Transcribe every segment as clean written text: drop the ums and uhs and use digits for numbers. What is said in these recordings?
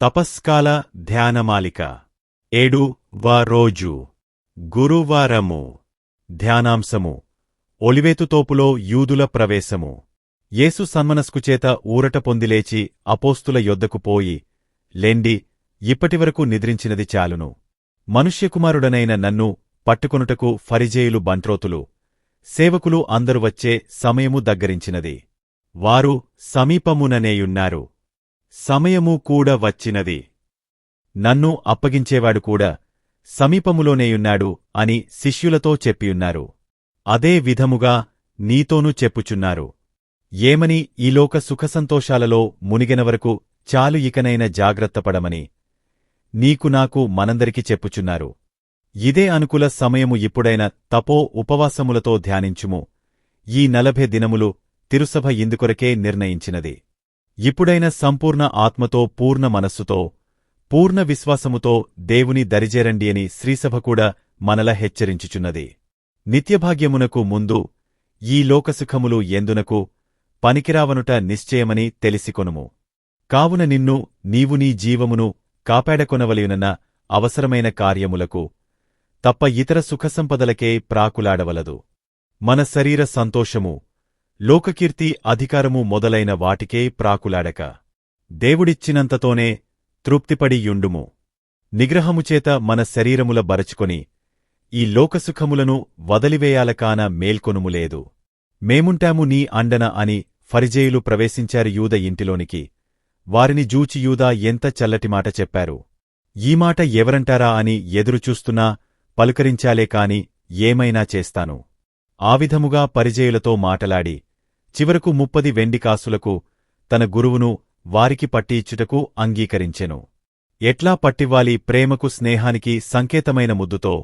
తపస్కాల ధ్యానమాలిక 7వ రోజు గురువారము ధ్యానాంశము ఒలివేతుతోపులో యూదుల ప్రవేశము. యేసు సన్మనస్కుచేత ఊరట పొందిలేచి అపోస్తుల యొద్దకు పోయి, లెండి, ఇప్పటివరకు నిద్రించినది చాలును. మనుష్యకుమారుడనైన నన్ను పట్టుకొనుటకు ఫరిజేయులు బంట్రోతులు, సేవకులు అందరు వచ్చే సమయము దగ్గరించినది. వారు సమీపముననేయున్నారు. సమయము కూడా వచ్చినది. నన్ను అప్పగించేవాడు కూడా సమీపములోనేయున్నాడు అని శిష్యులతో చెప్పియున్నారు. అదే విధముగా నీతోనూ చెప్పుచున్నారు. ఏమని ఈ లోక సుఖసంతోషాలలో మునిగెనవరకు చాలు, ఇకనైన జాగ్రత్తపడమని నీకు నాకు మనందరికీ చెప్పుచున్నారు. ఇదే అనుకూల సమయము. ఇప్పుడైన తపో ఉపవాసములతో ధ్యానించుము. ఈ 40 దినములు తిరుసభ ఇందుకొరకే నిర్ణయించినది. ఇప్పుడైన సంపూర్ణ ఆత్మతో, పూర్ణ మనస్సుతో, పూర్ణ విశ్వాసముతో దేవుని దరిజేరండి అని శ్రీసభ కూడా మనల హెచ్చరించుచున్నది. నిత్యభాగ్యమునకు ముందు ఈ లోకసుఖములు ఎందునకు పనికిరావనుట నిశ్చయమని తెలిసికొనుము. కావున నిన్ను నీవు నీ జీవమును కాపాడకొనవలయునన్న అవసరమైన కార్యములకు తప్ప ఇతర సుఖసంపదలకే ప్రాకులాడవలదు. మన శరీర సంతోషము, లోకకీర్తి, అధికారము మొదలైన వాటికే ప్రాకులాడక దేవుడిచ్చినంతతోనే తృప్తిపడి యుండుము. నిగ్రహముచేత మన శరీరముల బరచుకొని ఈ లోకసుఖములను వదలివేయాలకాన మేల్కొనుములేదు. మేముంటాము నీ అండన అని ఫరిజేయులు ప్రవేశించారు యూద ఇంటిలోనికి. వారిని జూచి యూదా ఎంత చల్లటి మాట చెప్పారు. ఈ మాట ఎవరంటారా అని ఎదురుచూస్తున్నా పలుకరించాలే కాని ఏమైనా చేస్తాను. ఆ విధముగా పరిజేయులతో మాటలాడి చివరకు 30 వెండి కాసులకు తన గురువును వారికి పట్టియిచ్చుటకు అంగీకరించెను. ఎట్లా పట్టివ్వాలి? ప్రేమకు, స్నేహానికి సంకేతమైన ముద్దుతో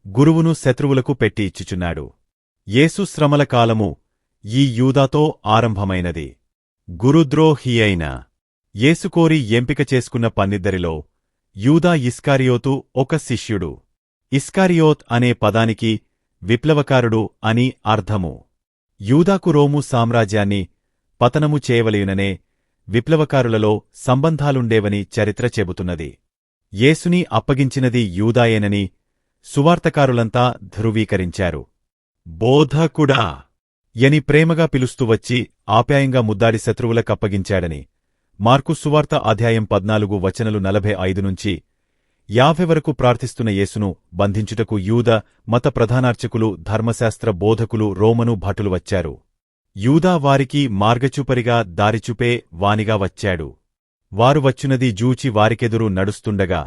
గురువును శత్రువులకు పెట్టియిచ్చుచున్నాడు. యేసు శ్రమల కాలము ఈ యూదాతో ఆరంభమైనది. గురుద్రోహి అయిన యేసుకోరి ఎంపిక చేసుకున్న 12లో యూదా ఇస్కారియోతు ఒక శిష్యుడు. ఇస్కారియోత్ అనే పదానికి విప్లవకారుడు అని అర్థము. యూదాకు రోము సామ్రాజ్యాన్ని పతనము చేయవలయుననే విప్లవకారులలో సంబంధాలుండేవని చరిత్ర చెబుతున్నది. యేసుని అప్పగించినది యూదాయేనని సువార్తకారులంతా ధృవీకరించారు. బోధకుడా యని ప్రేమగా పిలుస్తూ వచ్చి ఆప్యాయంగా ముద్దాడి శత్రువులకప్పగించాడని మార్కు సువార్త అధ్యాయం 14 వచనలు 45 నుంచి 50 వరకు ప్రార్థిస్తున్న యేసును బంధించుటకు యూద మత ప్రధానార్చకులు, ధర్మశాస్త్ర బోధకులు, రోమను భటులు వచ్చారు. యూదా వారికి మార్గచూపరిగా, దారిచూపే వానిగా వచ్చాడు. వారు వచ్చునది జూచి వారికెదురు నడుస్తుండగా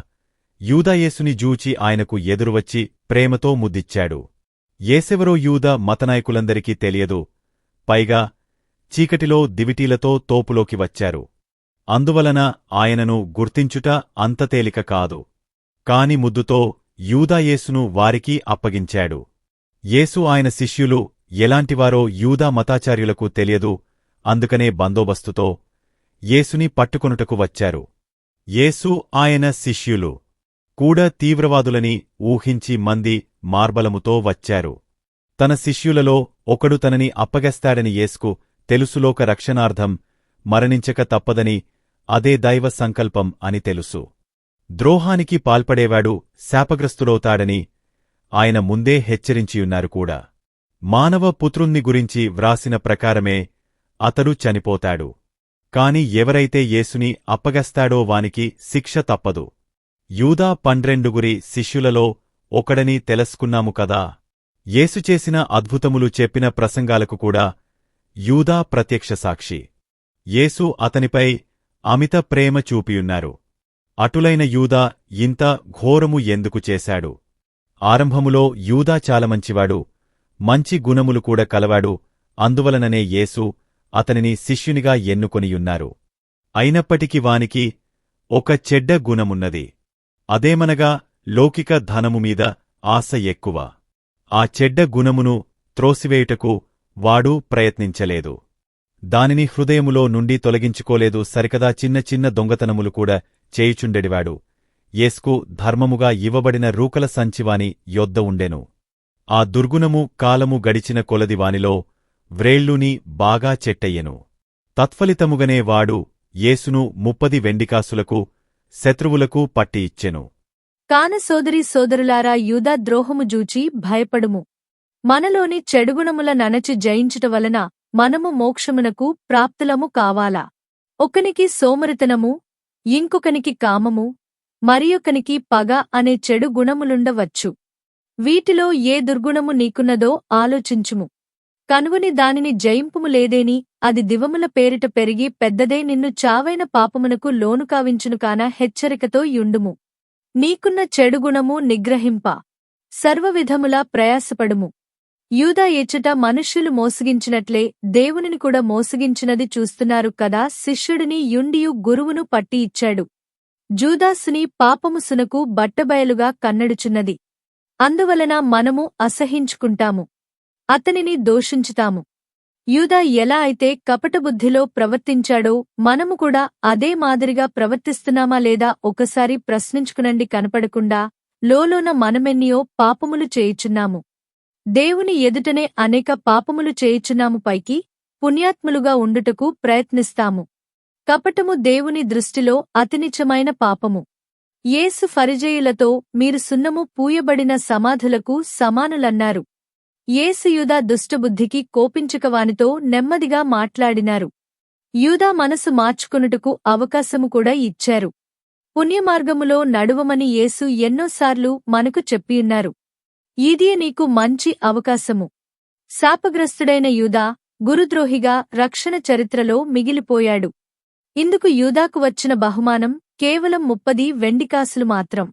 యూదా యేసుని జూచి ఆయనకు ఎదురువచ్చి ప్రేమతో ముద్దిచ్చాడు. యేసెవరో యూద మతనాయకులందరికీ తెలియదు. పైగా చీకటిలో దివిటీలతో తోపులోకి వచ్చారు. అందువలన ఆయనను గుర్తించుట అంత తేలిక కాదు. కాని ముద్దుతో యూదా యేసును వారికి అప్పగించాడు. యేసు, ఆయన శిష్యులు ఎలాంటివారో యూదా మతాచార్యులకు తెలియదు. అందుకనే బందోబస్తుతో యేసుని పట్టుకొనుటకు వచ్చారు. యేసు, ఆయన శిష్యులు కూడా తీవ్రవాదులని ఊహించి మంది మార్బలముతో వచ్చారు. తన శిష్యులలో ఒకడు తనని అప్పగస్తాడని యేసుకు తెలుసు. లోక రక్షణార్థం మరణించక తప్పదని, అదే దైవ సంకల్పం అని తెలుసు. ద్రోహానికి పాల్పడేవాడు శాపగ్రస్తుడవుతాడని ఆయన ముందే హెచ్చరించియున్నారు కూడా. మానవ పుత్రుణ్ణి గురించి వ్రాసిన ప్రకారమే అతడు చనిపోతాడు. కాని ఎవరైతే యేసుని అప్పగస్తాడో వానికి శిక్ష తప్పదు. యూదా 12 శిష్యులలో ఒకడని తెలుసుకున్నాము కదా. యేసు చేసిన అద్భుతములు, చెప్పిన ప్రసంగాలకు కూడా యూదా ప్రత్యక్ష సాక్షి. యేసు అతనిపై అమిత ప్రేమ చూపియున్నారు. అటులైన యూదా ఇంత ఘోరము ఎందుకు చేశాడు? ఆరంభములో యూదా చాలా మంచివాడు, మంచి గుణములు కూడా కలవాడు. అందువలననే యేసు అతనిని శిష్యునిగా ఎన్నుకొనియున్నారు. అయినప్పటికీ వానికి ఒక చెడ్డ గుణమున్నది. అదేమనగా లౌకిక ధనము మీద ఆశ ఎక్కువ. ఆ చెడ్డ గుణమును త్రోసివేయుటకు వాడు ప్రయత్నించలేదు. దానిని హృదయములో నుండి తొలగించుకోలేదు. సరికదా చిన్న చిన్న దొంగతనములు కూడా చేయుచుండెడివాడు. యేసుకు ధర్మముగా ఇవ్వబడిన రూకల సంచివాని యొద్ద ఉండెను. ఆ దుర్గుణము కాలము గడిచిన కొలది వానిలో వ్రేళ్లుని బాగా చెట్టయ్యెను. తత్ఫలితముగనే వాడు యేసును 30 వెండికాసులకు శత్రువులకు పట్టి ఇచ్చెను. కాన సోదరీ సోదరులారా, యూదా ద్రోహము జూచి భయపడుము. మనలోని చెడుగుణముల నణచి జయించుట వలన మనము మోక్షమునకు ప్రాప్తులము కావాలా. ఒకనికి సోమరితనము, ఇంకొకనికి కామము, మరియొకనికి పగ అనే చెడు గుణములుండవచ్చు. వీటిలో ఏ దుర్గుణము నీకున్నదో ఆలోచించుము. కనుగొని దానిని జయింపుము, లేదేని అది దివముల పేరిట పెరిగి పెద్దదే నిన్ను చావైన పాపమునకు లోను కావించును. కాన హెచ్చరికతో యుండుము. నీకున్న చెడుగుణము నిగ్రహింప సర్వవిధములా ప్రయాసపడుము. యూదా ఎచ్చట మనుష్యులు మోసగించినట్లే దేవునిని కూడా మోసగించినది చూస్తున్నారు కదా. శిష్యుడిని యుండియు గురువును పట్టి ఇచ్చాడు. జూదాసుని పాపముసునకు బట్టబయలుగా కన్నడుచున్నది. అందువలన మనము అసహించుకుంటాము, అతనిని దోషించుతాము. యూదా ఎలా అయితే కపటబుద్ధిలో ప్రవర్తించాడో మనము కూడా అదే మాదిరిగా ప్రవర్తిస్తున్నామా లేదా ఒకసారి ప్రశ్నించుకునండి. కనపడకుండా లోలోన మనమెన్నియో పాపములు చేయుచున్నాము. దేవుని ఎదుటనే అనేక పాపములు చేయుచున్నాము. పైకి పుణ్యాత్ములుగా ఉండుటకు ప్రయత్నిస్తాము. కపటము దేవుని దృష్టిలో అతినిచమైన పాపము. యేసు ఫరిజేయులతో మీరు సున్నము పూయబడిన సమాధులకు సమానులన్నారు. యేసు యూదా దుష్టబుద్ధికి కోపించుక వానితో నెమ్మదిగా మాట్లాడినారు. యూదా మనసు మార్చుకొనుటకు అవకాశము కూడా ఇచ్చారు. పుణ్యమార్గములో నడువమని యేసు ఎన్నోసార్లు మనకు చెప్పియున్నారు. ఇదియే నీకు మంచి అవకాశము. శాపగ్రస్తుడైన యూదా గురుద్రోహిగా రక్షణ చరిత్రలో మిగిలిపోయాడు. ఇందుకు యూదాకు వచ్చిన బహుమానం కేవలం 30 వెండికాసులు మాత్రం.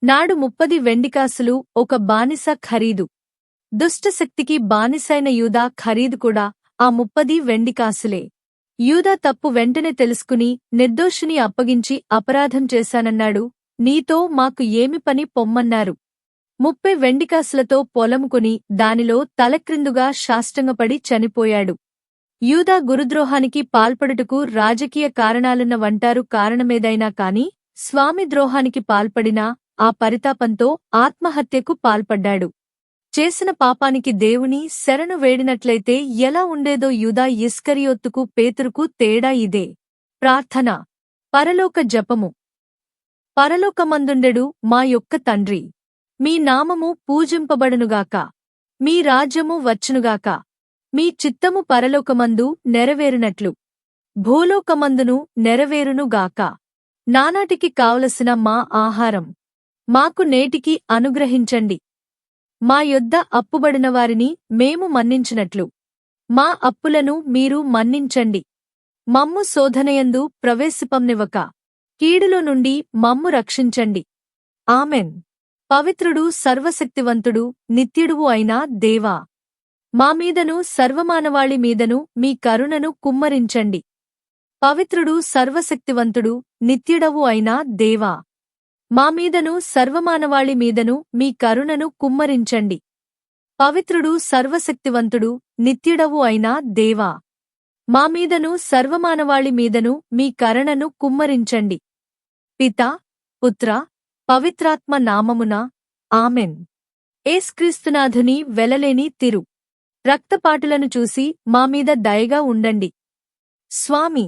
నాడు 30 వెండికాసులు ఒక బానిస ఖరీదు. దుష్టశక్తికి బానిసైన యూదా ఖరీదు కూడా ఆ 30 వెండికాసులే. యూదా తప్పు వెంటనే తెలుసుకుని నిర్దోషిని అప్పగించి అపరాధం చేశానన్నాడు. నీతో మాకు ఏమి పని పొమ్మన్నారు. 30 వెండికాసులతో పొలముకొని దానిలో తలక్రిందుగా సాష్టాంగపడి చనిపోయాడు. యూదా గురుద్రోహానికి పాల్పడుటకు రాజకీయ కారణాలున్నవంటారు. కారణమేదైనా కాని స్వామి ద్రోహానికి పాల్పడినా ఆ పరితాపంతో ఆత్మహత్యకు పాల్పడ్డాడు. చేసిన పాపానికి దేవుని శరణు వేడినట్లయితే ఎలా ఉండేదో. యూదా ఇస్కరియోతుకు పేతురుకు తేడా ఇదే. ప్రార్థన. పరలోక జపము. పరలోకమందుండెడు మా యొక్క తండ్రి, మీ నామము పూజింపబడునుగాక. మీ రాజ్యము వచ్చునుగాక. మీ చిత్తము పరలోకమందు నెరవేరునట్లు భూలోకమందును నెరవేరునుగాక. నానాటికి కావలసిన మా ఆహారం మాకు నేటికి అనుగ్రహించండి. మా యొద్ద అప్పుబడినవారిని మేము మన్నించినట్లు మా అప్పులను మీరు మన్నించండి. మమ్ము శోధనయందు ప్రవేశిపంనివ్వక కీడులో నుండి మమ్ము రక్షించండి. ఆమెన్. పవిత్రుడు, సర్వశక్తివంతుడు, నిత్యుడువు అయిన దేవా, మామీదను సర్వమానవాళి మీదను మీ కరుణను కుమ్మరించండి. పవిత్రుడు, సర్వశక్తివంతుడు, నిత్యుడవు అయిన దేవా, మామీదను సర్వమానవాళి మీదను మీ కరుణను కుమ్మరించండి. పవిత్రుడు, సర్వశక్తివంతుడు, నిత్యుడవు అయిన దేవా, మామీదను సర్వమానవాళి మీదను మీ కరుణను కుమ్మరించండి. పితా, పుత్ర, పవిత్రాత్మ నామమున ఆమెన్. యేసుక్రీస్తునాథుని వెలలేని తిరు రక్తపాటులను చూసి మామీద దయగా ఉండండి. స్వామి.